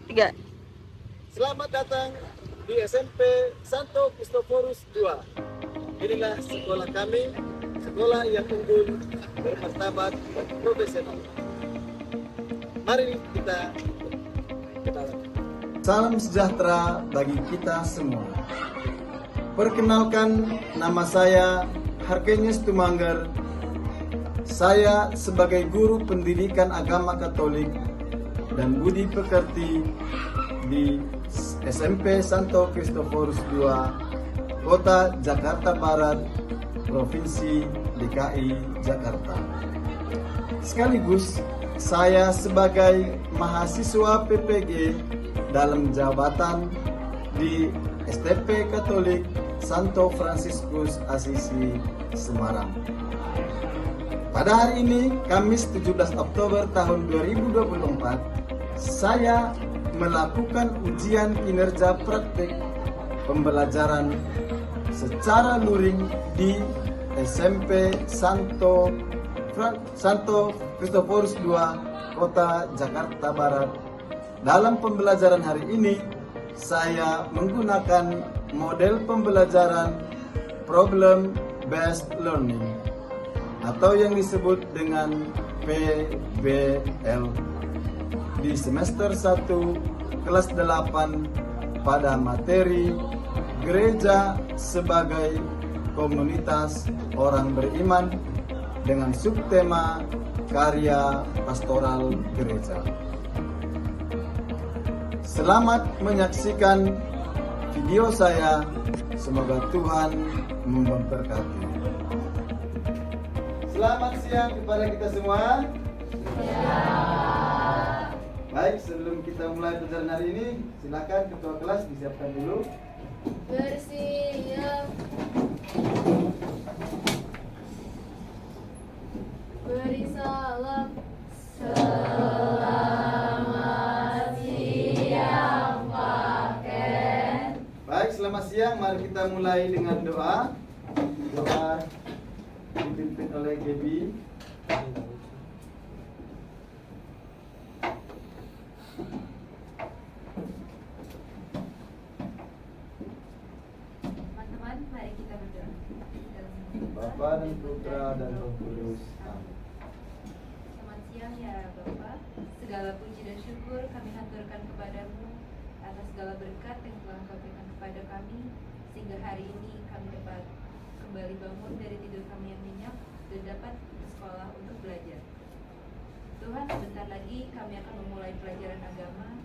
3. Selamat datang di SMP Santo Kristoforus II. Inilah sekolah kami, sekolah yang unggul, bermartabat, dan profesional. Mari kita kenalan. Salam sejahtera bagi kita semua. Perkenalkan, nama saya Harkenius Tumanggar. Saya sebagai guru pendidikan agama Katolik dan budi pekerti di SMP Santo Kristoforus II, Kota Jakarta Barat, Provinsi DKI Jakarta. Sekaligus saya sebagai mahasiswa PPG dalam jabatan di STP Katolik Santo Fransiskus Asisi Semarang. Pada hari ini, Kamis 17 Oktober tahun 2024, saya melakukan ujian kinerja praktik pembelajaran secara luring di SMP Santo Kristoforus II, Kota Jakarta Barat. Dalam pembelajaran hari ini, saya menggunakan model pembelajaran Problem Based Learning atau yang disebut dengan PBL di semester 1 kelas 8 pada materi gereja sebagai komunitas orang beriman dengan subtema karya pastoral gereja. Selamat menyaksikan video saya. Semoga Tuhan memberkati. Selamat siang kepada kita semua. Ya. Baik, sebelum kita mulai pelajaran hari ini, silakan ketua kelas disiapkan dulu. Bersiap. Beri salam. Selamat siang, Pak Ken. Baik, selamat siang. Mari kita mulai dengan doa. Doa dipimpin oleh Gaby. Teman-teman, mari kita berdoa. Bapa dan Putra dan Roh Kudus. Amin. Selamat siang ya Bapak. Segala puji dan syukur kami haturkan kepadamu atas segala berkat yang telah Kau berikan kepada kami, sehingga hari ini kami dapat kembali bangun dari tidur kami yang nyenyak dan dapat ke sekolah untuk belajar. Tuhan, sebentar lagi kami akan memulai pelajaran agama.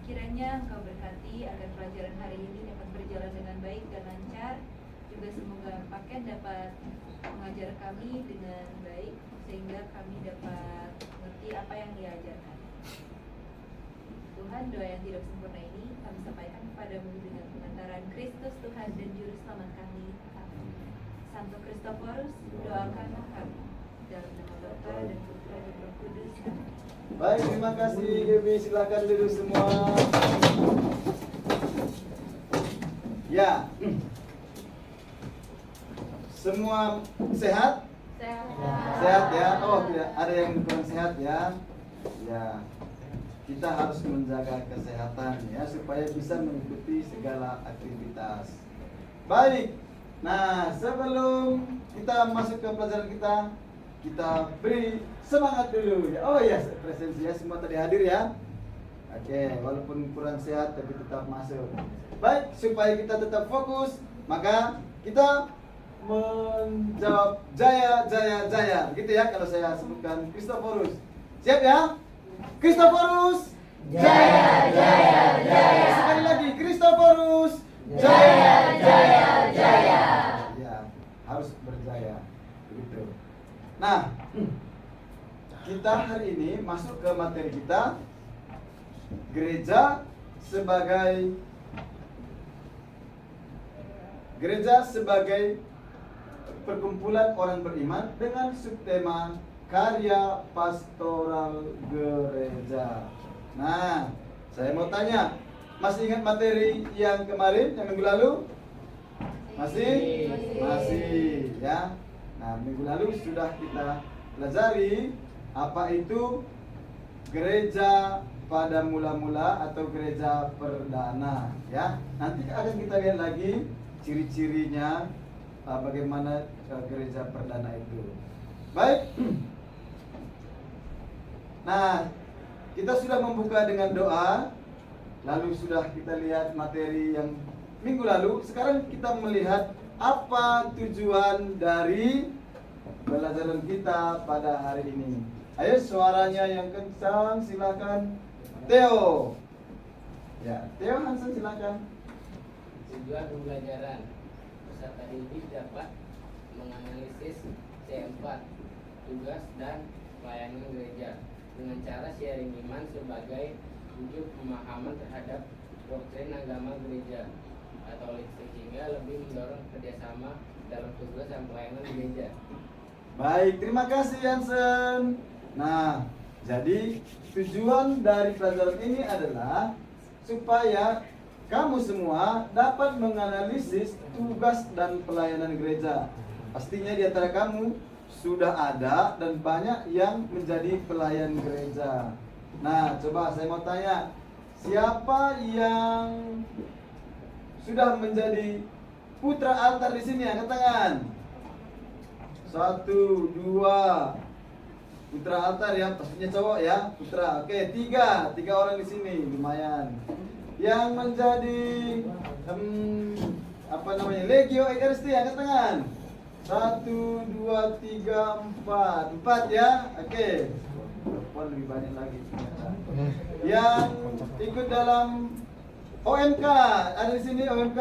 Kiranya Engkau berkati agar pelajaran hari ini dapat berjalan dengan baik dan lancar. Juga semoga Pak Ken dapat mengajar kami dengan baik, sehingga kami dapat mengerti apa yang Dia ajarkan. Tuhan, doa yang tidak sempurna ini kami sampaikan kepadamu dengan pengantaran Kristus Tuhan dan Juru Selamat kami. Amin. Santo Kristoforus, doakanlah kami. Dalam nama Bapa dan Putra dan Roh Kudus. Amin. Baik, terima kasih Gaby. Silakan duduk semua. Ya. Semua sehat? Sehat. Sehat ya? Oh, tidak ada yang kurang sehat ya? Ya. Kita harus menjaga kesehatan ya supaya bisa mengikuti segala aktivitas. Baik. Nah, sebelum kita masuk ke pelajaran kita beri semangat dulu ya. Oh ya, presensi ya, semua tadi hadir ya. Oke, walaupun kurang sehat tapi tetap masuk. Baik, supaya kita tetap fokus, maka kita menjawab jaya jaya jaya. Begitu ya kalau saya sebutkan Kristoforus. Siap ya? Kristoforus Jaya, jaya, jaya. Sekali lagi Kristoforus Jaya, jaya, jaya. Ya, harus berjaya. Begitu. Nah, kita hari ini masuk ke materi kita, gereja sebagai perkumpulan orang beriman dengan subtema karya pastoral gereja. Nah, saya mau tanya, masih ingat materi yang kemarin, yang minggu lalu? Masih ya. Nah, minggu lalu sudah kita pelajari apa itu gereja pada mula-mula atau gereja perdana, ya. Nanti akan kita lihat lagi ciri-cirinya bagaimana gereja perdana itu. Baik. Nah, kita sudah membuka dengan doa, lalu sudah kita lihat materi yang minggu lalu. Sekarang kita melihat apa tujuan dari pelajaran kita pada hari ini. Ayo suaranya yang kencang, silakan. Theo. Ya, Theo Hansen silakan. Tujuan pembelajaran peserta didik dapat menganalisis C4 tugas dan pelayanan gereja dengan cara sharing iman sebagai wujud pemahaman terhadap doktrin agama gereja Katolik sehingga lebih mendorong kerjasama dalam tugas dan pelayanan gereja. Baik, terima kasih Hansen. Nah, jadi tujuan dari pelajaran ini adalah supaya kamu semua dapat menganalisis tugas dan pelayanan gereja. Pastinya di antara kamu sudah ada dan banyak yang menjadi pelayan gereja. Nah, coba saya mau tanya, siapa yang sudah menjadi putra altar di sini? Angkat tangan. 1, 2. Putra altar ya, pastinya cowok ya, putra. Oke, 3 orang di sini, lumayan. Yang menjadi Legio Ekaristi, angkat tangan. 1, 2, 3, 4 ya, oke. Perempuan lebih banyak lagi ternyata. Yang ikut dalam OMK, ada di sini OMK?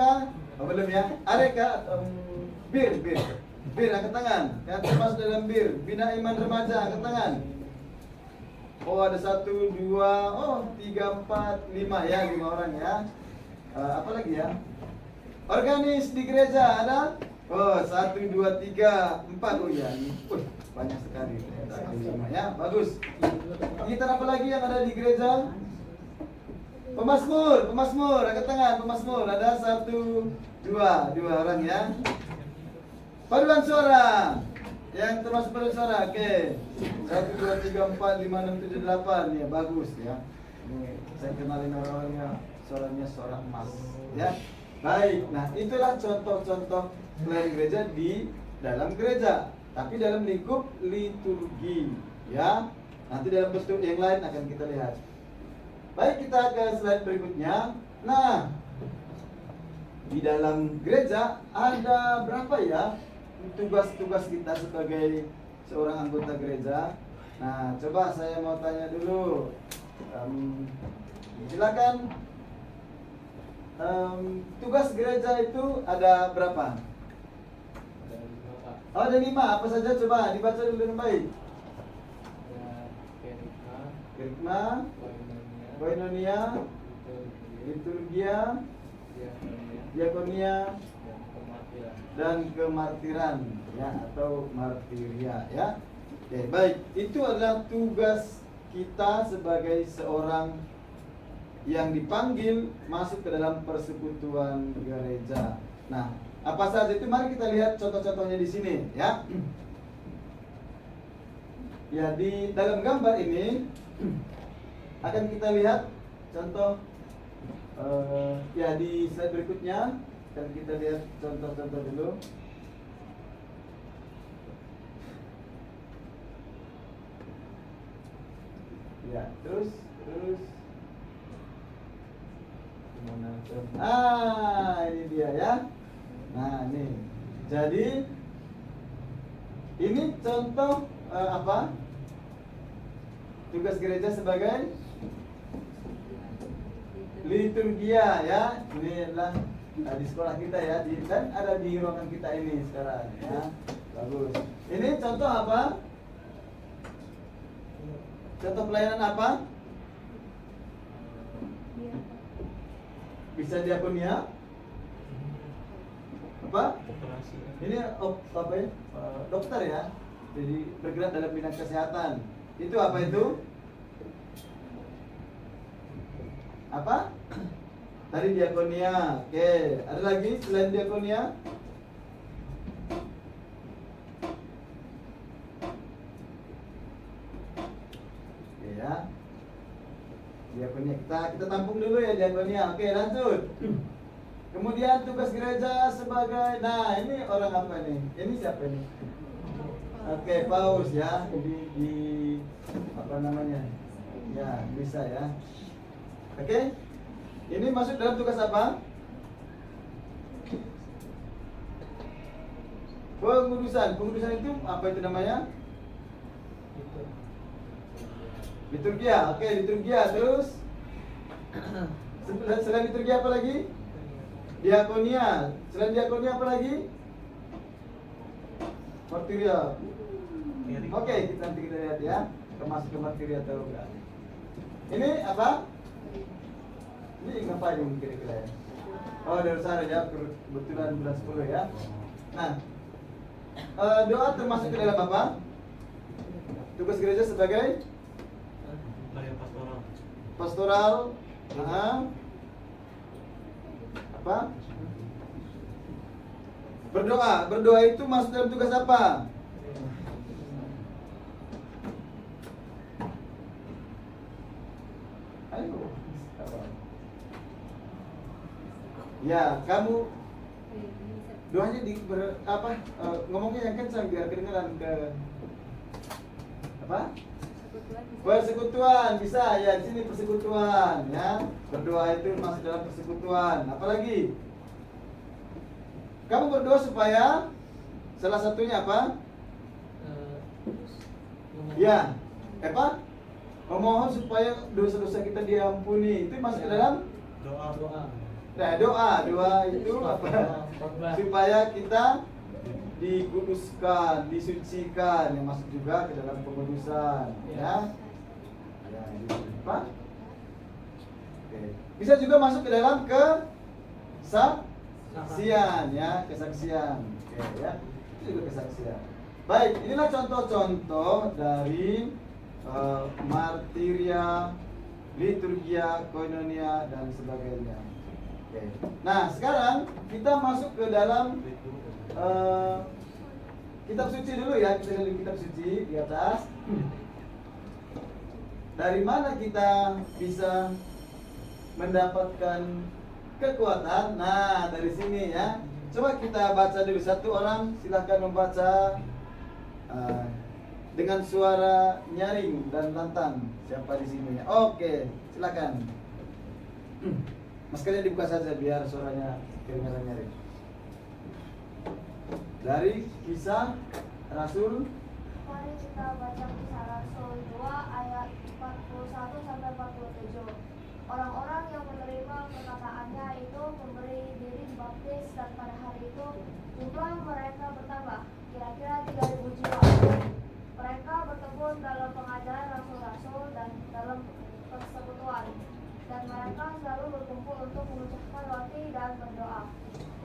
Oh, belum ya? Areka, Bir, angkat tangan. Yang termasuk dalam Bir, Bina Iman Remaja, angkat tangan. Oh, ada 1, 2, 3, 4, 5 ya, 5 orang ya. Apa lagi ya? Organis di gereja ada? Oh, 1, 2, 3, 4. Oh ya, banyak sekali. Ada 5 ya, bagus. Kita apa lagi yang ada di gereja? Pemasmur, angkat tangan. Pemasmur, ada 1, 2 orang ya. Paduan suara, yang termasuk paduan suara, oke. 1, 2, 3, 4, 5, 6, 7, 8, ya bagus ya. Ini saya kenalin orang-orangnya, suaranya suara emas, ya. Baik, nah itulah contoh-contoh pelayanan gereja di dalam gereja, tapi dalam lingkup liturgi, ya. Nanti dalam bentuk yang lain akan kita lihat. Baik, kita ke slide berikutnya. Nah, di dalam gereja ada berapa ya tugas-tugas kita sebagai seorang anggota gereja? Nah, coba saya mau tanya dulu. Silakan. Tugas gereja itu ada berapa? Ada 5, Pak. Oh, ada 5. Apa saja? Coba dibaca dulu dengan baik. Ada Kerikma, koinonia, koinonia, liturgia, diakonia, dan kemartiran ya, atau martiria ya. Oke, baik. Itu adalah tugas kita sebagai seorang yang dipanggil masuk ke dalam persekutuan gereja. Nah, apa saja itu? Mari kita lihat contoh-contohnya di sini ya. Ya, di dalam gambar ini akan kita lihat contoh ya di slide berikutnya. Dan kita lihat contoh-contoh dulu. Ya, terus ini dia ya. Nah, ini. Jadi ini contoh apa? Tugas gereja sebagai liturgia ya. Ini adalah di sekolah kita ya, dan ada di ruangan kita ini sekarang ya. Bagus. Ini contoh apa? Contoh pelayanan apa? Bisa diakonia? Apa? Ini apa ya? Dokter ya. Jadi bergerak dalam bidang kesehatan. Itu apa itu? Apa? Tadi diakonia. Oke, ada lagi selain diakonia? Oke ya. diakonia. Kita tampung dulu ya diakonia. Oke, lanjut. Kemudian tugas gereja sebagai, nah ini orang apa nih? Ini siapa nih? Oke, paus ya. Di apa namanya? Ya, bisa ya. Oke. Ini masuk dalam tugas apa? Pengudusan. Pengudusan itu apa itu namanya? Liturgia. Oke, liturgia. Terus selain liturgia apa lagi? Diakonia. Selain diakonia apa lagi? Martiria. Oke, nanti kita lihat ya. Masuk ke martiria atau enggak. Ini apa? Ini ngapain ini kira-kira ya? Oh, dari sana ya, kebetulan bulan 10 ya. Nah, doa termasuk ke dalam apa? Tugas gereja sebagai pastoral. Apa? Berdoa itu masuk dalam tugas apa? Ayo. Ya, kamu doanya ngomongnya yang kencang biar kedengaran ke apa? Persekutuan bisa ya, di sini persekutuan ya. Berdoa itu masuk dalam persekutuan. Apalagi? Kamu berdoa supaya salah satunya apa? Ya, apa? Memohon supaya dosa-dosa kita diampuni. Itu masuk ke dalam doa. Nah, doa itu apa? Supaya kita dikuduskan, disucikan, yang masuk juga ke dalam pengudusan, ya. Ya, gitu. Apa? Oke. Bisa juga masuk ke dalam kesaksian, ya, kesaksian. Oke, ya. Itu juga kesaksian. Baik, inilah contoh-contoh dari martiria, liturgia, koinonia dan sebagainya. Oke. Nah, sekarang kita masuk ke dalam kitab suci dulu ya. Kita lihat kitab suci di atas. Dari mana kita bisa mendapatkan kekuatan? Nah, dari sini ya. Coba kita baca dulu. Satu orang silahkan membaca dengan suara nyaring dan lantang. Siapa di sini? Oke, silakan. Mas kalian dibuka saja biar suaranya kedengaran nyaring. Dari Kisah Rasul. Mari kita baca Kisah Rasul 2 ayat 41 sampai 47. Orang-orang yang menerima perkataannya itu memberi diri dibaptis, dan pada hari itu jumlah mereka bertambah, kira-kira 3.000 jiwa. Mereka bertekun dalam pengajaran rasul-rasul dan dalam persekutuan, dan mereka selalu berkumpul untuk mengucapkan roti dan berdoa.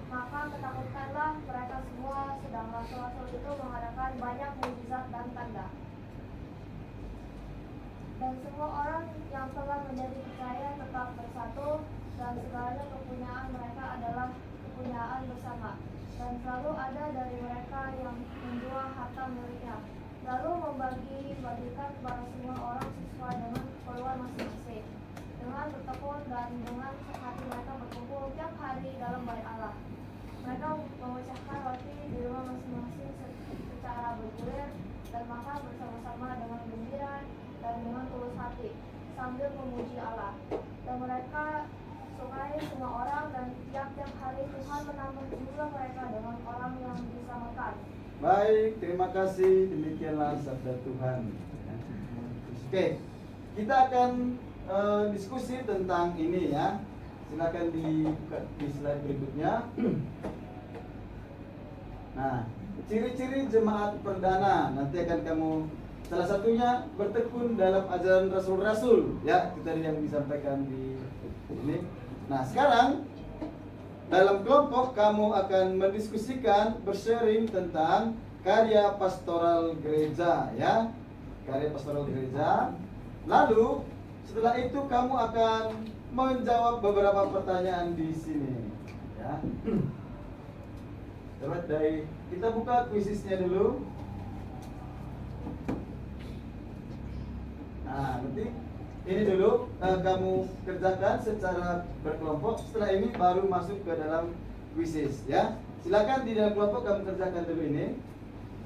Maka ketakutanlah mereka semua, sedang rasul-rasul itu mengadakan banyak mukjizat dan tanda. Dan semua orang yang telah menjadi percaya tetap bersatu, dan segalanya kepunyaan mereka adalah kepunyaan bersama. Dan selalu ada dari mereka yang menjual harta miliknya, lalu membagikan kepada semua orang sesuai dengan keperluan masing-masing. Dengan bertekun dan dengan hati mereka berkumpul tiap hari dalam bait Allah. Mereka memecahkan roti di rumah masing-masing secara bergulir, dan makan bersama-sama dengan gembira dan dengan tulus hati, sambil memuji Allah. Dan mereka sukai semua orang, dan tiap-tiap hari Tuhan menambah jumlah mereka dengan orang yang diselamatkan. Baik, terima kasih. Demikianlah sabda Tuhan. Oke, kita akan diskusi tentang ini ya. Silakan di slide berikutnya. Nah, ciri-ciri jemaat perdana nanti akan kamu salah satunya bertekun dalam ajaran rasul-rasul ya, itu tadi yang disampaikan di ini. Nah, sekarang dalam kelompok kamu akan mendiskusikan, bersharing tentang karya pastoral gereja ya. Karya pastoral gereja. Lalu setelah itu kamu akan menjawab beberapa pertanyaan di sini ya. Coba kita buka kuisisnya dulu. Nah, nanti ini dulu kamu kerjakan secara berkelompok. Setelah ini baru masuk ke dalam quizzes ya. Silakan di dalam kelompok kamu kerjakan dulu ini.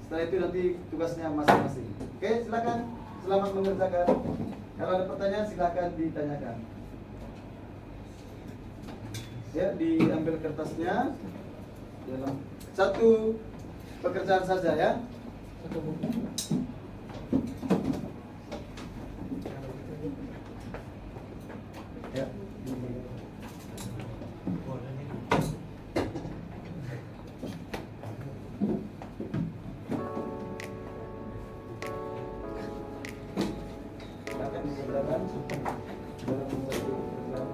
Setelah itu nanti tugasnya masing-masing. Oke, silakan. Selamat mengerjakan. Kalau ada pertanyaan silakan ditanyakan. Ya, diambil kertasnya dalam satu pekerjaan saja ya. Ya. Silakan dikerjakan dalam satu pekerjaan.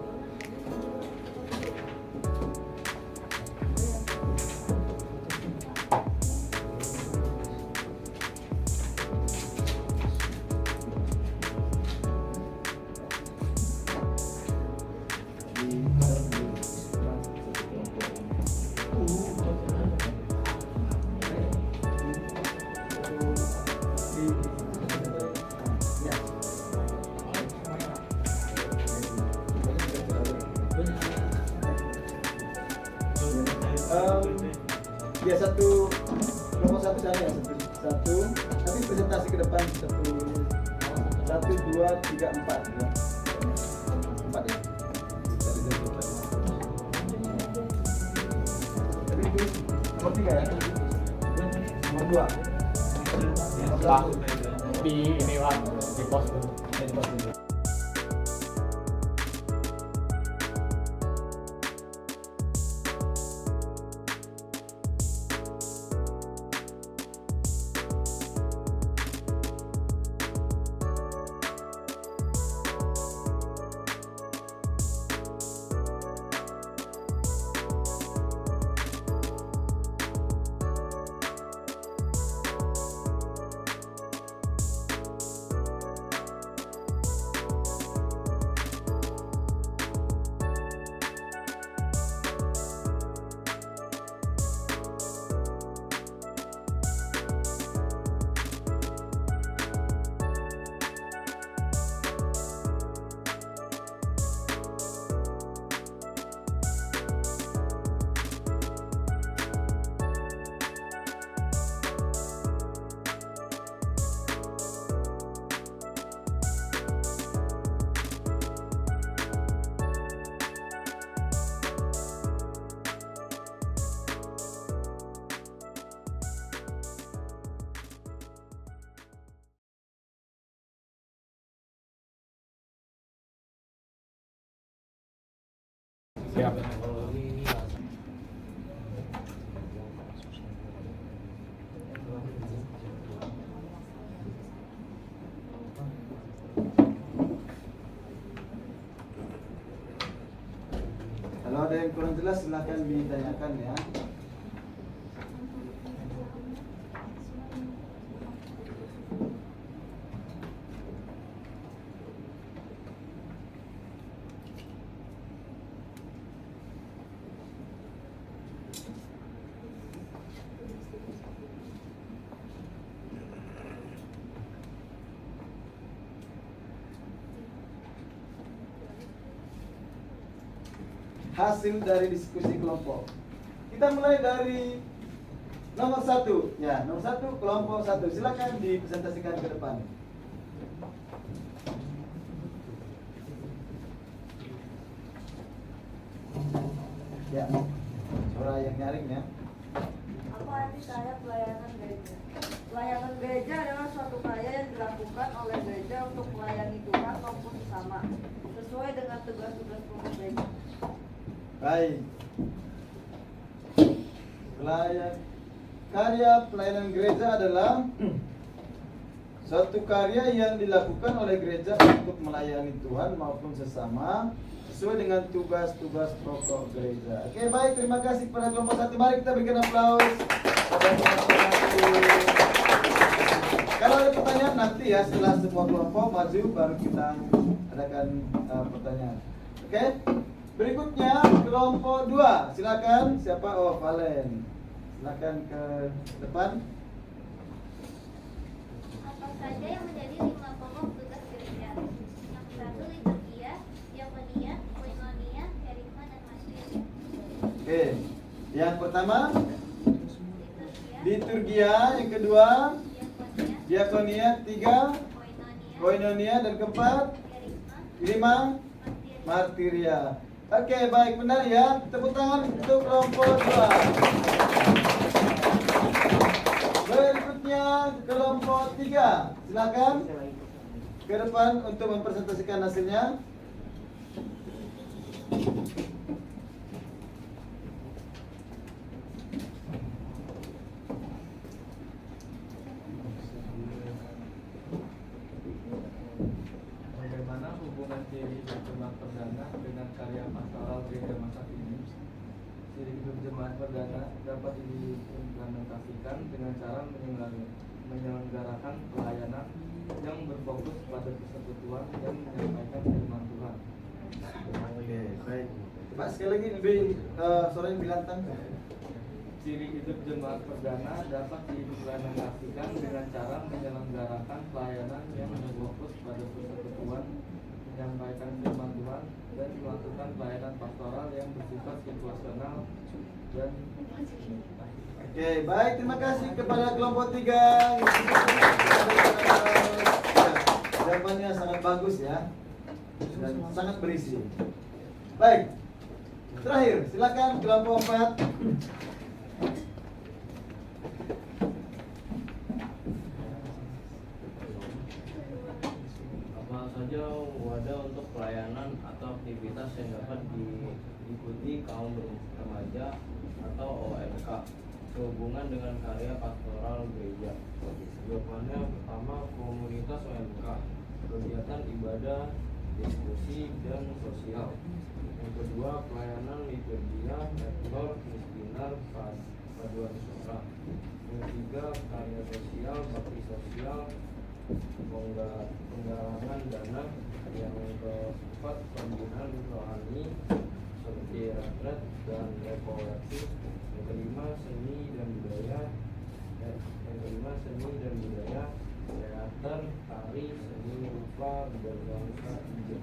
Ya satu nomor satu sana ya satu tapi presentasi ke depan satu dua tiga empat ya. Empat ya. Tapi itu nomor tiga ya. Nomor dua. Nomor satu. Di ini Pak, di pos dulu. Siap. Kalau ada yang kurang jelas silakan ditanyakan ya. Hasil dari diskusi kelompok. Kita mulai dari nomor satu, ya nomor satu kelompok satu. Silakan dipresentasikan ke depan. Ya, suara yang nyaring ya. Apa arti karya pelayanan gereja? Pelayanan gereja adalah suatu karya yang dilakukan oleh gereja untuk melayani Tuhan maupun sesama, sesuai dengan tugas-tugas pokok gereja. Baik. Karya pelayanan gereja adalah suatu karya yang dilakukan oleh gereja untuk melayani Tuhan maupun sesama sesuai dengan tugas-tugas pokok gereja. Oke, baik, terima kasih kepada kelompok satu. Mari kita berikan aplaus pada kelompok satu. Kalau ada pertanyaan nanti ya setelah semua kelompok maju baru kita adakan pertanyaan. Oke? Berikutnya kelompok 2. Silakan siapa? Oh, Valen. Silakan ke depan. Apa saja yang menjadi 5 pokok tugas gereja? Yang Satu liturgia, diakonia, koinonia, kerigma, dan martir. Oke. Yang pertama Liturgia, liturgia, yang kedua diakonia, diakonia, tiga koinonia, koinonia, dan keempat kerigma, lima martir. martiria. Oke, baik, benar ya. Tepuk tangan untuk kelompok 2. Berikutnya kelompok 3. Silakan ke depan untuk mempresentasikan hasilnya. Bagaimana hubungan ciri hidup jemaat perdana dengan karya pastoral gereja masa kini? Ciri hidup jemaat perdana dapat diimplementasikan dengan cara menyelenggarakan pelayanan yang berfokus pada persekutuan dan menyampaikan firman Tuhan. Oke, baik. Coba sekali lagi lebih suaranya lebih lantang. Ciri hidup jemaat perdana dapat diimplementasikan dengan cara menyelenggarakan pelayanan yang berfokus pada persekutuan, menyampaikan firman Tuhan, dan melakukan pelayanan pastoral yang bersifat situasional dan Oke, baik, terima kasih kepada kelompok 3. Jawabannya sangat bagus ya, dan sangat berisi. Baik, terakhir silakan kelompok 4. Apa saja wadah untuk pelayanan atau aktivitas yang dapat diikuti kaum remaja atau OMK sehubungan dengan karya pastoral gereja? Jawabannya pertama, komunitas OMK, kegiatan ibadah, diskusi, dan sosial. Yang kedua, pelayanan liturgia, rektor, miskinar, paduan suara. Yang ketiga, karya sosial, bakti sosial, penggalangan dana. Yang keempat, pembinaan rohani seperti retret dan rekolektif. Yang kelima, seni dan budaya. Teater, tari, seni rupa, berbangsa Ijen.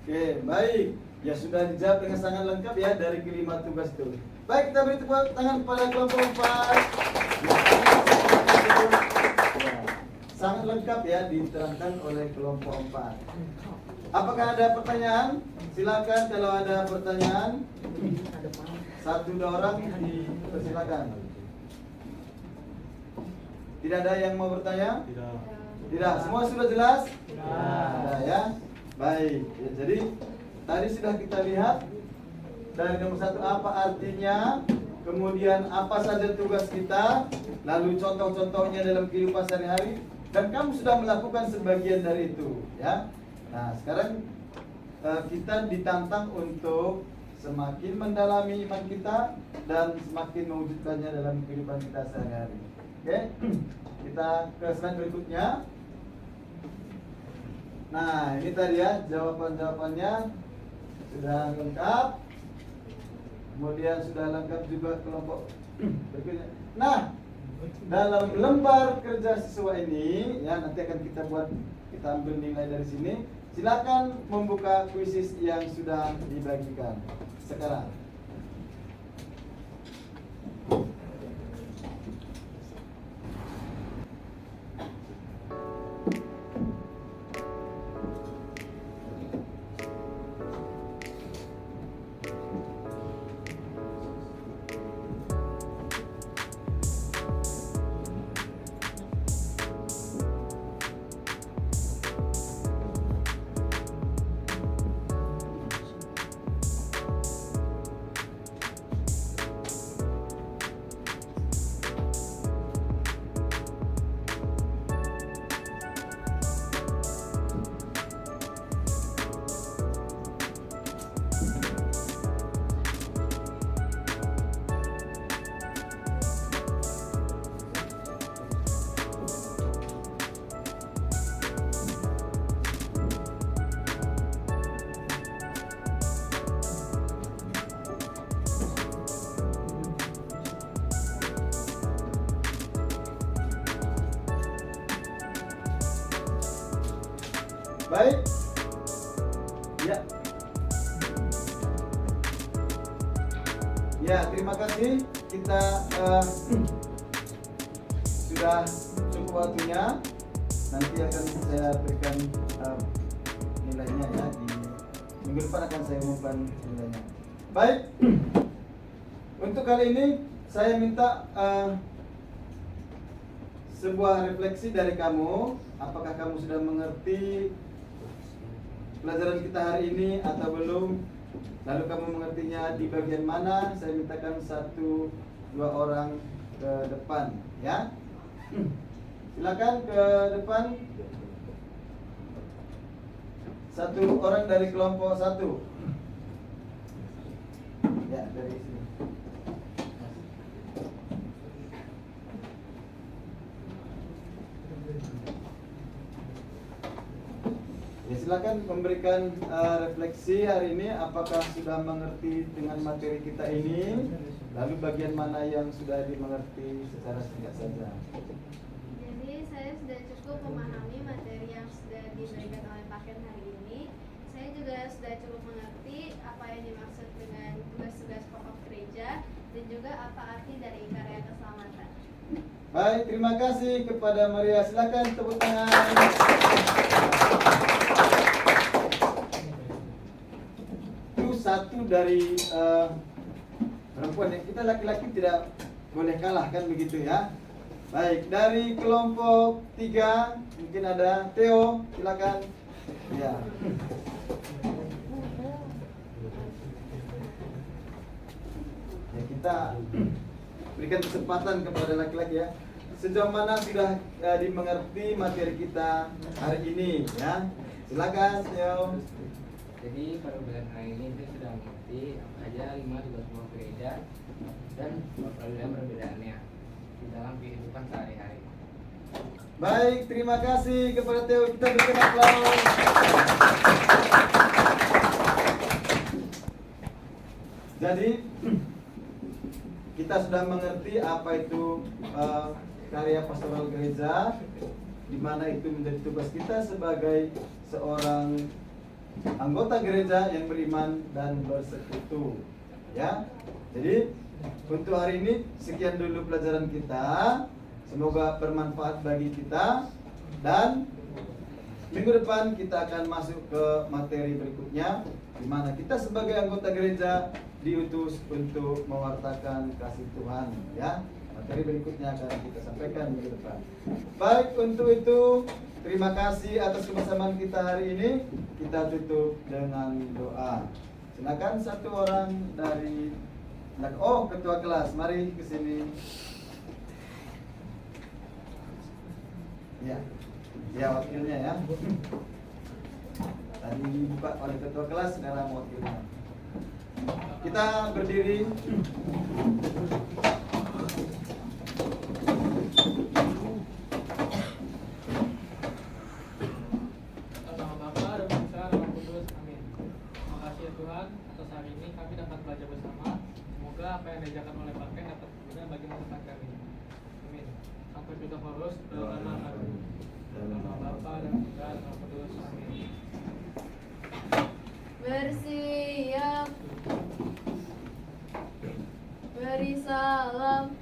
Oke, baik. Ya sudah dijawab dengan sangat lengkap ya dari kelima tugas itu. Baik, kita beri tepuk tangan kepada kelompok 4. Ya, sangat lengkap ya diterangkan oleh kelompok 4. Apakah ada pertanyaan? Silakan kalau ada pertanyaan. 1-2 orang dipersilakan. Tidak ada yang mau bertanya? Tidak. Semua sudah jelas? Sudah ya. Baik. Ya, jadi tadi sudah kita lihat dari nomor 1 apa artinya, kemudian apa saja tugas kita, lalu contoh-contohnya dalam kehidupan sehari-hari, dan kamu sudah melakukan sebagian dari itu, ya. Nah, sekarang kita ditantang untuk semakin mendalami iman kita dan semakin mewujudkannya dalam kehidupan kita sehari-hari. Oke, kita ke slide berikutnya. Nah, ini tadi ya jawaban-jawabannya sudah lengkap. Kemudian sudah lengkap juga kelompok berikutnya. Nah, dalam lembar kerja siswa ini ya nanti akan kita ambil nilai dari sini. Silakan membuka kuisis yang sudah dibagikan sekarang. Baik, Ya. Ya, terima kasih. Kita sudah cukup waktunya. Nanti akan saya berikan nilainya ya. Di minggu depan akan saya umumkan nilainya. Baik. Untuk kali ini saya minta sebuah refleksi dari kamu. Apakah kamu sudah mengerti pelajaran kita hari ini atau belum? Lalu kamu mengertinya di bagian mana? Saya mintakan 1-2 orang ke depan, ya. Silakan ke depan. 1 orang dari kelompok 1. Ya, dari sini. Ya, silakan memberikan refleksi hari ini. Apakah sudah mengerti dengan materi kita ini? Lalu bagian mana yang sudah dimengerti secara singkat saja? Jadi saya sudah cukup memahami materi yang sudah diberikan oleh Pak Ken hari ini. Saya juga sudah cukup mengerti apa yang dimaksud dengan tugas-tugas pokok gereja dan juga apa arti dari karya keselamatan. Baik, terima kasih kepada Maria. Silakan tepuk tangan. Itu satu dari perempuan yang kita laki-laki tidak boleh kalah kan begitu ya. Baik, dari kelompok 3 mungkin ada Theo, silakan. Ya. Ya, kita berikan kesempatan kepada laki-laki ya. Sejauh mana sudah dimengerti materi kita hari ini ya. Silakan Theo. Jadi pada bulan hari ini kita sudah mengerti apa saja 5 tugas pokok gereja dan perbedaan perbedaannya di dalam kehidupan sehari-hari. Baik, terima kasih kepada Theo. Kita berikan aplaus. Jadi kita sudah mengerti apa itu karya pastoral gereja, di mana itu menjadi tugas kita sebagai seorang anggota gereja yang beriman dan bersekutu. Ya. Jadi untuk hari ini sekian dulu pelajaran kita. Semoga bermanfaat bagi kita, dan minggu depan kita akan masuk ke materi berikutnya, di mana kita sebagai anggota gereja diutus untuk mewartakan kasih Tuhan. Ya, materi berikutnya akan kita sampaikan minggu depan. Baik, untuk itu terima kasih atas kebersamaan kita hari ini. Kita tutup dengan doa. Silakan 1 orang dari ketua kelas, mari ke sini. Ya, ya wakilnya ya. Tadi dibuka oleh ketua kelas, sekarang wakilnya. Kita berdiri. Atas nama Bapa dan Putra dan Roh Kudus, amin. Terima kasih ya Tuhan, atas hari ini kami dapat belajar bersama. Semoga apa yang diajarkan oleh Pak Ken dapat berguna bagi masa depan kami. Amin. Sampai kita harus dalam nama Bapa dan Putra dan Roh Kudus, amin. Bersiap, beri salam.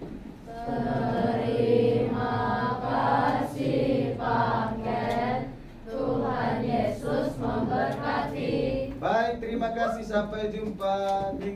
Terima kasih Pak Ken. Tuhan Yesus memberkati. Baik, terima kasih. Sampai jumpa di